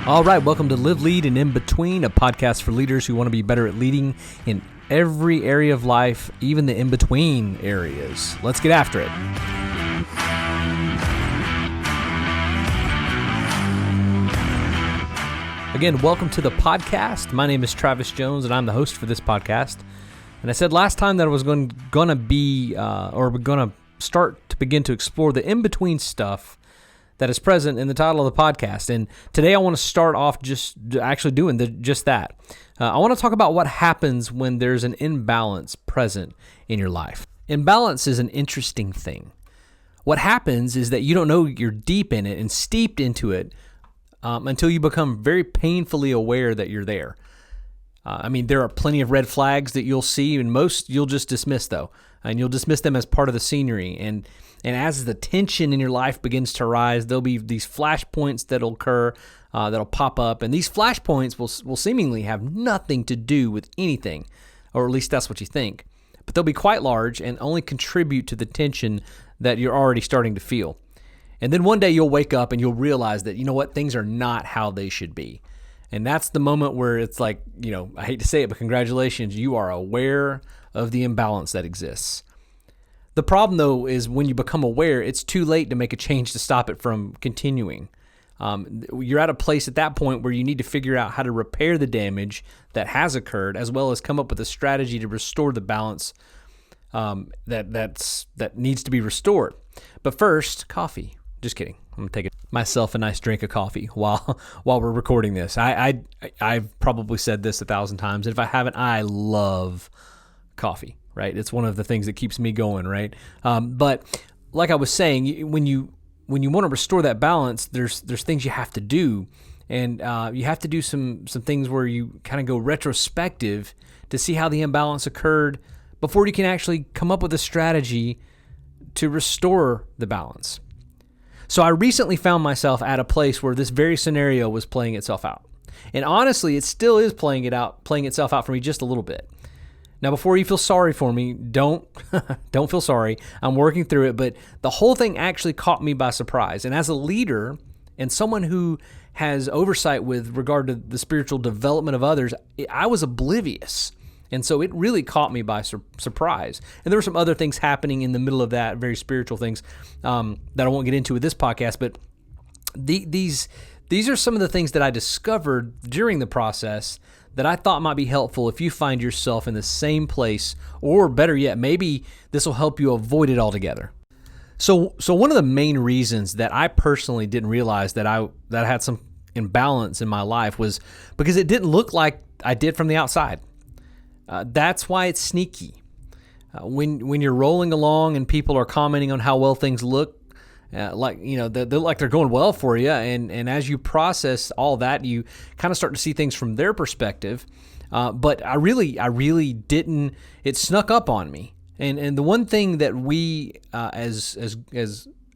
All right, welcome to Live, Lead, and In Between, a podcast for leaders who want to be better at leading in every area of life, even the in-between areas. Let's get after it. Again, welcome to the podcast. My name is Travis Jones, and I'm the host for this podcast. And I said last time that I was going to start to begin to explore the in-between stuff that is present in the title of the podcast. And today I want to start off just actually doing just that. I want to talk about what happens when there's an imbalance present in your life. Imbalance is an interesting thing. What happens is that you don't know you're deep in it and steeped into it until you become very painfully aware that you're there. There are plenty of red flags that you'll see, and most you'll just dismiss, though. And you'll dismiss them as part of the scenery. And as the tension in your life begins to rise, there'll be these flashpoints that'll occur, that'll pop up. And these flashpoints will seemingly have nothing to do with anything, or at least that's what you think. But they'll be quite large and only contribute to the tension that you're already starting to feel. And then one day you'll wake up and you'll realize that, you know what, things are not how they should be. And that's the moment where it's like, I hate to say it, but congratulations, you are aware of the imbalance that exists. The problem, though, is when you become aware, it's too late to make a change to stop it from continuing. You're at a place at that point where you need to figure out how to repair the damage that has occurred, as well as come up with a strategy to restore the balance that needs to be restored. But first, coffee. Just kidding. I'm going to take myself a nice drink of coffee while we're recording this. I've probably said this 1,000 times. And if I haven't, I love coffee, right? It's one of the things that keeps me going, right? But like I was saying, when you want to restore that balance, there's things you have to do. And you have to do some things where you kind of go retrospective to see how the imbalance occurred before you can actually come up with a strategy to restore the balance. So I recently found myself at a place where this very scenario was playing itself out. And honestly, it still is playing itself out for me just a little bit. Now, before you feel sorry for me, don't feel sorry. I'm working through it, but the whole thing actually caught me by surprise. And as a leader and someone who has oversight with regard to the spiritual development of others, I was oblivious. And so it really caught me by surprise. And there were some other things happening in the middle of that, very spiritual things that I won't get into with this podcast. But these are some of the things that I discovered during the process that I thought might be helpful if you find yourself in the same place, or better yet, maybe this will help you avoid it altogether. So one of the main reasons that I personally didn't realize that I had some imbalance in my life was because it didn't look like I did from the outside. That's why it's sneaky. When you're rolling along and people are commenting on how well things look, they look like they're going well for you, and as you process all that, you kind of start to see things from their perspective. But I really didn't. It snuck up on me, and the one thing that we as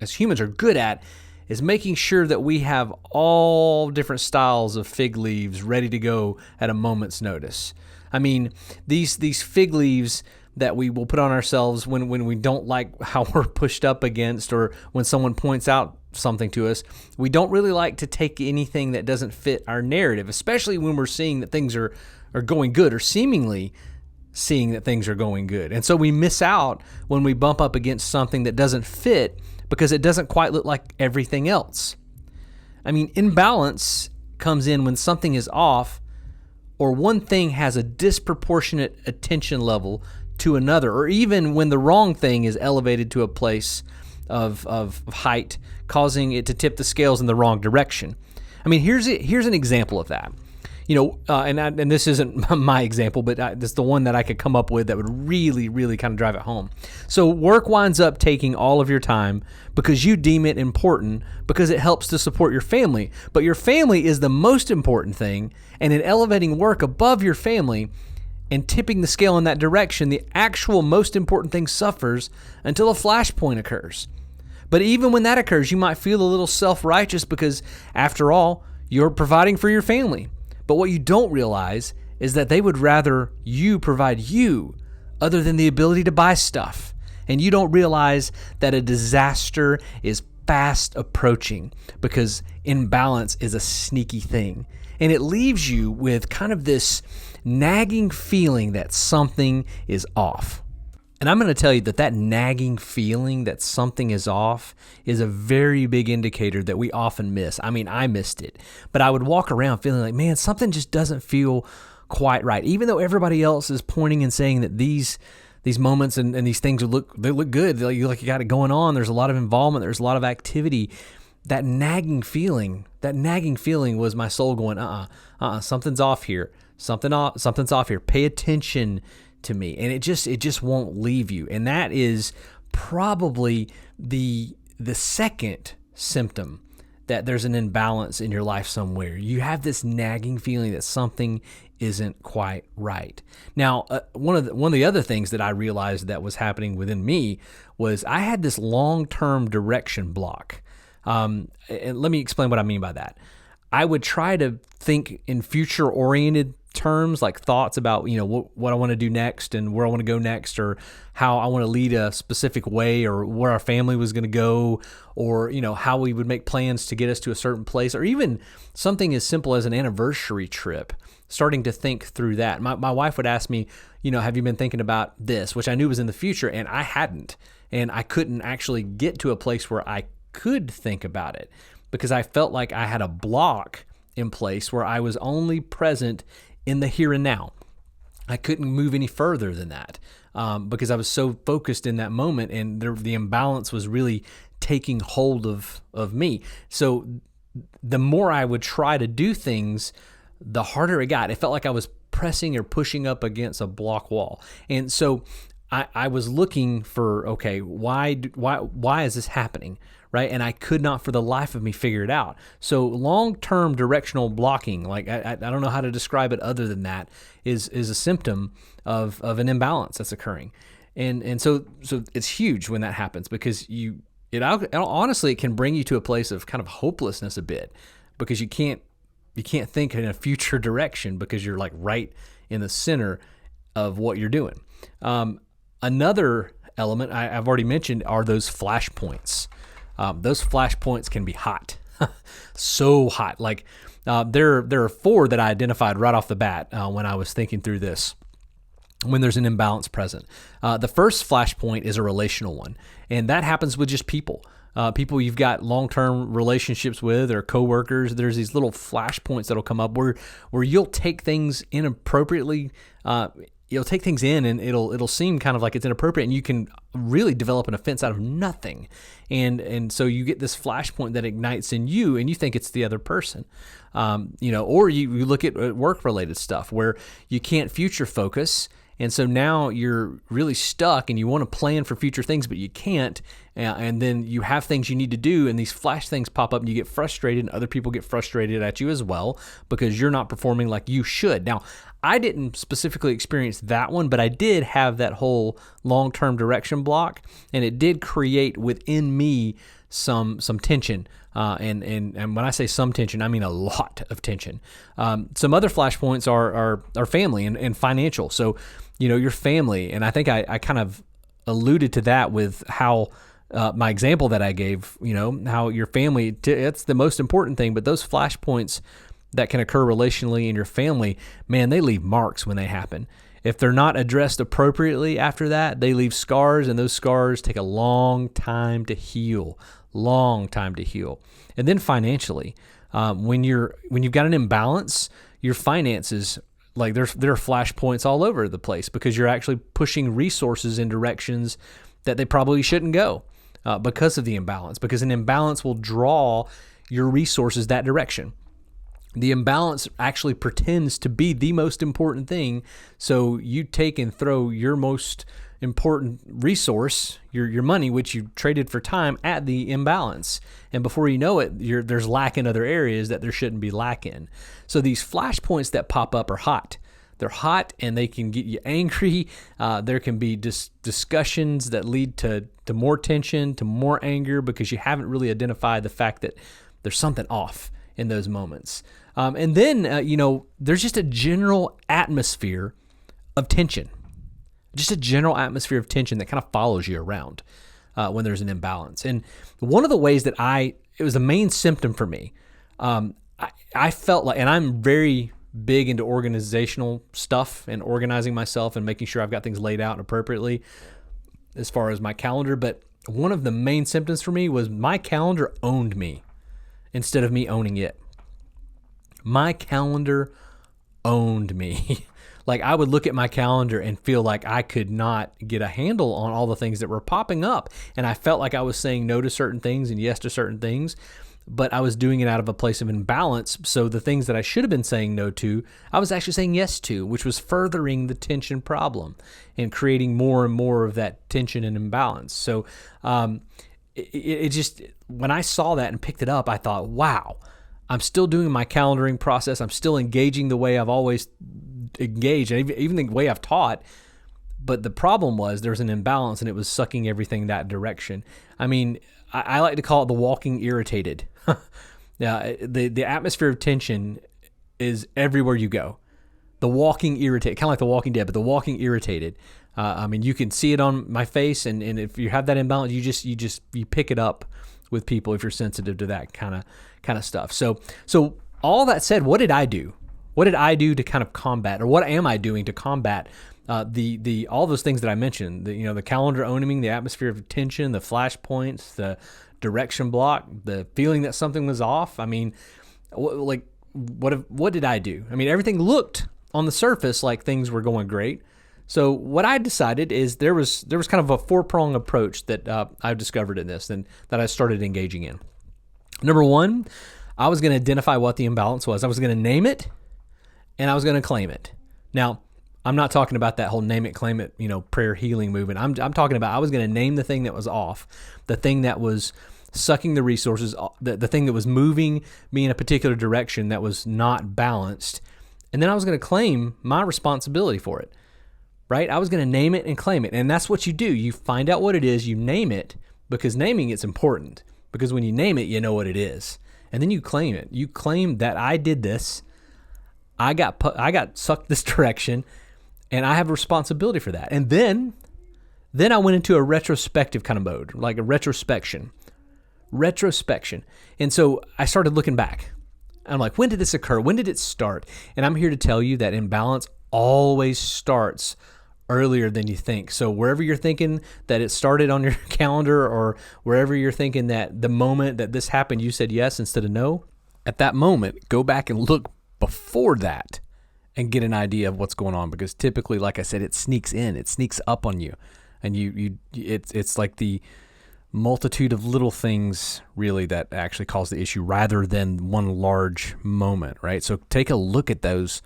humans are good at is making sure that we have all different styles of fig leaves ready to go at a moment's notice. I mean, these fig leaves that we will put on ourselves when we don't like how we're pushed up against, or when someone points out something to us, we don't really like to take anything that doesn't fit our narrative, especially when we're seeing that things are going good, or seemingly seeing that things are going good. And so we miss out when we bump up against something that doesn't fit because it doesn't quite look like everything else. I mean, imbalance comes in when something is off, or one thing has a disproportionate attention level to another, or even when the wrong thing is elevated to a place of height, causing it to tip the scales in the wrong direction. I mean, here's an example of that. And this isn't my example, but this is the one that I could come up with that would really, really kind of drive it home. So work winds up taking all of your time because you deem it important, because it helps to support your family. But your family is the most important thing, and in elevating work above your family and tipping the scale in that direction, the actual most important thing suffers until a flashpoint occurs. But even when that occurs, you might feel a little self-righteous because, after all, you're providing for your family. But what you don't realize is that they would rather you provide you other than the ability to buy stuff. And you don't realize that a disaster is fast approaching because imbalance is a sneaky thing. And it leaves you with kind of this nagging feeling that something is off. And I'm going to tell you that nagging feeling that something is off is a very big indicator that we often miss. I mean, I missed it, but I would walk around feeling like, man, something just doesn't feel quite right. Even though everybody else is pointing and saying that these moments and these things look good. You got it going on. There's a lot of involvement. There's a lot of activity. That nagging feeling was my soul going, something's off here. Something's off here. Pay attention to me. And it just won't leave you. And that is probably the second symptom that there's an imbalance in your life somewhere. You have this nagging feeling that something isn't quite right. Now, one of the other things that I realized that was happening within me was I had this long-term direction block. And let me explain what I mean by that. I would try to think in future-oriented terms, like thoughts about, what I want to do next and where I want to go next, or how I want to lead a specific way, or where our family was going to go, or, how we would make plans to get us to a certain place, or even something as simple as an anniversary trip, starting to think through that. My wife would ask me, have you been thinking about this, which I knew was in the future, and I hadn't, and I couldn't actually get to a place where I could think about it because I felt like I had a block in place where I was only present in the here and now. I couldn't move any further than that because I was so focused in that moment, and the imbalance was really taking hold of me. So the more I would try to do things, the harder it got. It felt like I was pressing or pushing up against a block wall. And so I was looking for, okay, why is this happening? Right? And I could not for the life of me figure it out. So long-term directional blocking, like I don't know how to describe it other than that, is a symptom of an imbalance that's occurring. And so it's huge when that happens because honestly, it can bring you to a place of kind of hopelessness a bit because you can't think in a future direction because you're like right in the center of what you're doing. Another element I've already mentioned are those flashpoints. Those flashpoints can be hot, so hot. Like there are 4 that I identified right off the bat when I was thinking through this. When there's an imbalance present, the first flashpoint is a relational one, and that happens with just people. People you've got long-term relationships with, or coworkers. There's these little flashpoints that'll come up where you'll take things inappropriately. You'll take things in and it'll seem kind of like it's inappropriate, and you can really develop an offense out of nothing. And so you get this flashpoint that ignites in you, and you think it's the other person. Or you look at work-related stuff where you can't future focus, and so now you're really stuck and you want to plan for future things, but you can't. And then you have things you need to do, and these flash things pop up, and you get frustrated, and other people get frustrated at you as well because you're not performing like you should. Now, I didn't specifically experience that one, but I did have that whole long-term direction block, and it did create within me some tension. And when I say some tension, I mean a lot of tension. Some other flashpoints are family and financial. So, your family, and I think I kind of alluded to that with how my example that I gave, how your family, it's the most important thing, but those flashpoints that can occur relationally in your family, man, they leave marks when they happen. If they're not addressed appropriately after that, they leave scars, and those scars take a long time to heal. And then financially, when you've got an imbalance, your finances, like there are flashpoints all over the place because you're actually pushing resources in directions that they probably shouldn't go because of the imbalance, because an imbalance will draw your resources that direction. The imbalance actually pretends to be the most important thing, so you take and throw your most important resource, your money, which you traded for time, at the imbalance. And before you know it, there's lack in other areas that there shouldn't be lack in. So these flashpoints that pop up are hot. They're hot, and they can get you angry. There can be discussions that lead to more tension, to more anger, because you haven't really identified the fact that there's something off in those moments. And then, there's just a general atmosphere of tension. Just a general atmosphere of tension that kind of follows you around. when there's an imbalance. And one of the ways that it was the main symptom for me. I felt like, and I'm very big into organizational stuff and organizing myself and making sure I've got things laid out appropriately as far as my calendar. But one of the main symptoms for me was my calendar owned me instead of me owning it. My calendar owned me. Like, I would look at my calendar and feel like I could not get a handle on all the things that were popping up. And I felt like I was saying no to certain things and yes to certain things, but I was doing it out of a place of imbalance. So the things that I should have been saying no to, I was actually saying yes to, which was furthering the tension problem and creating more and more of that tension and imbalance. So it just, when I saw that and picked it up, I thought, wow, I'm still doing my calendaring process. I'm still engaging the way I've always engaged, and even the way I've taught. But the problem was there was an imbalance, and it was sucking everything that direction. I mean, I like to call it the walking irritated. Now, the atmosphere of tension is everywhere you go. The walking irritated, kind of like The Walking Dead, but the walking irritated. I mean, you can see it on my face, and if you have that imbalance, you pick it up with people if you're sensitive to that kind of stuff. So all that said, what did I do? What did I do to kind of combat, or what am I doing to combat the all those things that I mentioned? The calendar owning, the atmosphere of tension, the flashpoints, the direction block, the feeling that something was off. I mean, what did I do? I mean, everything looked on the surface like things were going great. So what I decided is there was kind of a 4-prong approach that I've discovered in this and that I started engaging in. Number one, I was going to identify what the imbalance was. I was going to name it, and I was going to claim it. Now, I'm not talking about that whole name it, claim it, prayer healing movement. I'm talking about I was going to name the thing that was off, the thing that was sucking the resources, the thing that was moving me in a particular direction that was not balanced, and then I was going to claim my responsibility for it. Right? I was going to name it and claim it. And that's what you do. You find out what it is, you name it, because naming it's important. Because when you name it, you know what it is. And then you claim it. You claim that I did this. I got sucked this direction, and I have a responsibility for that. And then I went into a retrospective kind of mode, like a retrospection. And so I started looking back. I'm like, when did this occur? When did it start? And I'm here to tell you that imbalance always starts earlier than you think. So wherever you're thinking that it started on your calendar, or wherever you're thinking that the moment that this happened, you said yes instead of no, at that moment, go back and look before that and get an idea of what's going on. Because typically, like I said, it sneaks in, it sneaks up on you, and it's like the multitude of little things really that actually cause the issue rather than one large moment, right? So take a look at those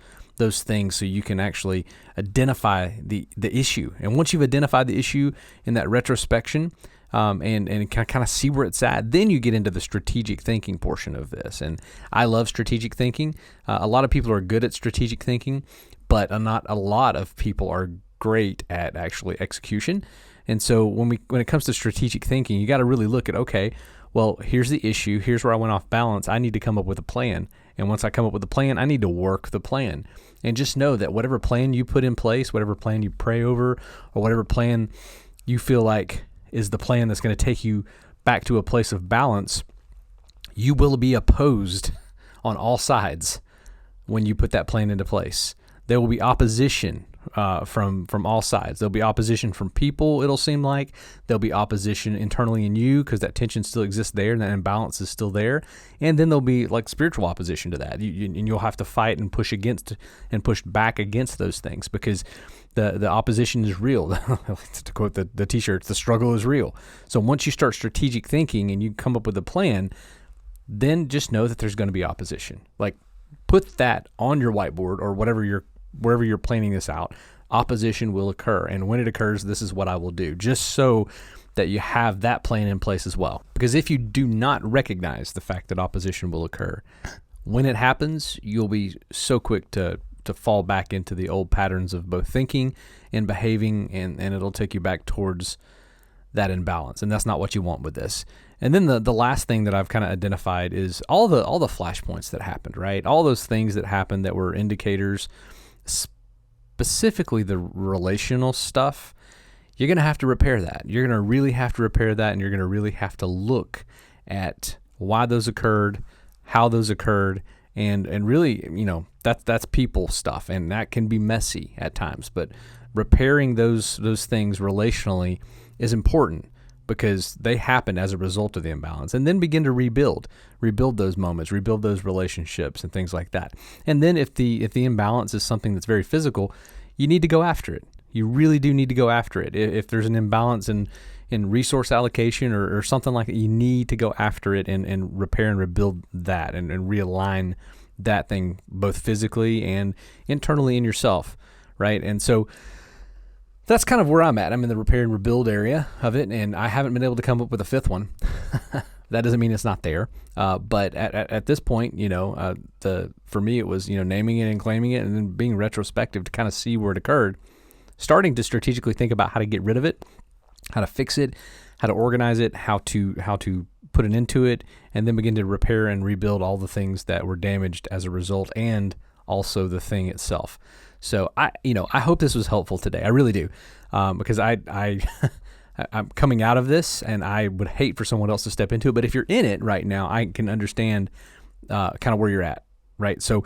things so you can actually identify the issue. And once you've identified the issue in that retrospection, and kind of see where it's at, then you get into the strategic thinking portion of this. And I love strategic thinking. A lot of people are good at strategic thinking, but not a lot of people are great at actually execution. And so when it comes to strategic thinking, you got to really look at, okay, well, here's the issue. Here's where I went off balance. I need to come up with a plan. And once I come up with a plan, I need to work the plan. And just know that whatever plan you put in place, whatever plan you pray over, or whatever plan you feel like is the plan that's going to take you back to a place of balance, you will be opposed on all sides when you put that plan into place. There will be opposition from all sides. There'll be opposition from people, it'll seem like. There'll be opposition internally in you because that tension still exists there and that imbalance is still there. And then there'll be like spiritual opposition to that. And you'll have to fight and push against and push back against those things because the opposition is real. To quote the t-shirts, the struggle is real. So once you start strategic thinking and you come up with a plan, then just know that there's going to be opposition. Like put that on your whiteboard or wherever you're planning this out. Opposition will occur. And when it occurs, this is what I will do, just so that you have that plan in place as well. Because if you do not recognize the fact that opposition will occur, when it happens, you'll be so quick to fall back into the old patterns of both thinking and behaving, and it'll take you back towards that imbalance. And that's not what you want with this. And then the last thing that I've kind of identified is all the flashpoints that happened, right? All those things that happened that were indicators, specifically the relational stuff. you're going to have to repair that. You're going to really have to repair that, and you're going to really have to look at why those occurred, how those occurred, and really, that's people stuff, and that can be messy at times. But repairing those things relationally is important, because they happen as a result of the imbalance, and then begin to rebuild those moments, rebuild those relationships and things like that. And then if the imbalance is something that's very physical, you need to go after it. You really do need to go after it. If there's an imbalance in resource allocation or something like that, you need to go after it and repair and rebuild that and realign that thing, both physically and internally in yourself, right? And so that's kind of where I'm at. I'm in the repair and rebuild area of it, and I haven't been able to come up with a fifth one. That doesn't mean it's not there. But at this point, for me, it was, naming it and claiming it, and then being retrospective to kind of see where it occurred, starting to strategically think about how to get rid of it, how to fix it, how to organize it, how to put an end to it, and then begin to repair and rebuild all the things that were damaged as a result, and also the thing itself. So I hope this was helpful today. I really do, because I'm coming out of this, and I would hate for someone else to step into it. But if you're in it right now, I can understand kind of where you're at, right? So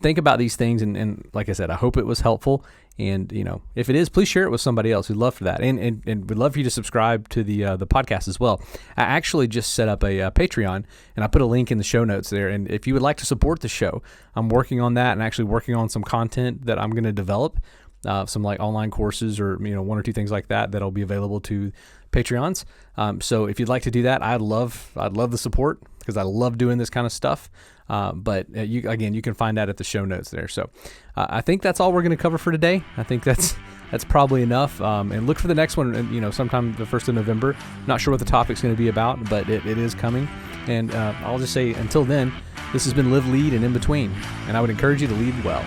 think about these things, and like I said, I hope it was helpful. And if it is, please share it with somebody else. We'd love for that, and we'd love for you to subscribe to the podcast as well. I actually just set up a Patreon, and I put a link in the show notes there. And if you would like to support the show, I'm working on that, and actually working on some content that I'm going to develop, some like online courses or one or two things like that that'll be available to Patreons. So if you'd like to do that, I'd love the support, because I love doing this kind of stuff. But you can find that at the show notes there. So I think that's all we're going to cover for today. I think that's probably enough. And look for the next one, sometime the 1st of November. Not sure what the topic's going to be about, but it is coming. And I'll just say, until then, this has been Live, Lead, and In Between. And I would encourage you to lead well.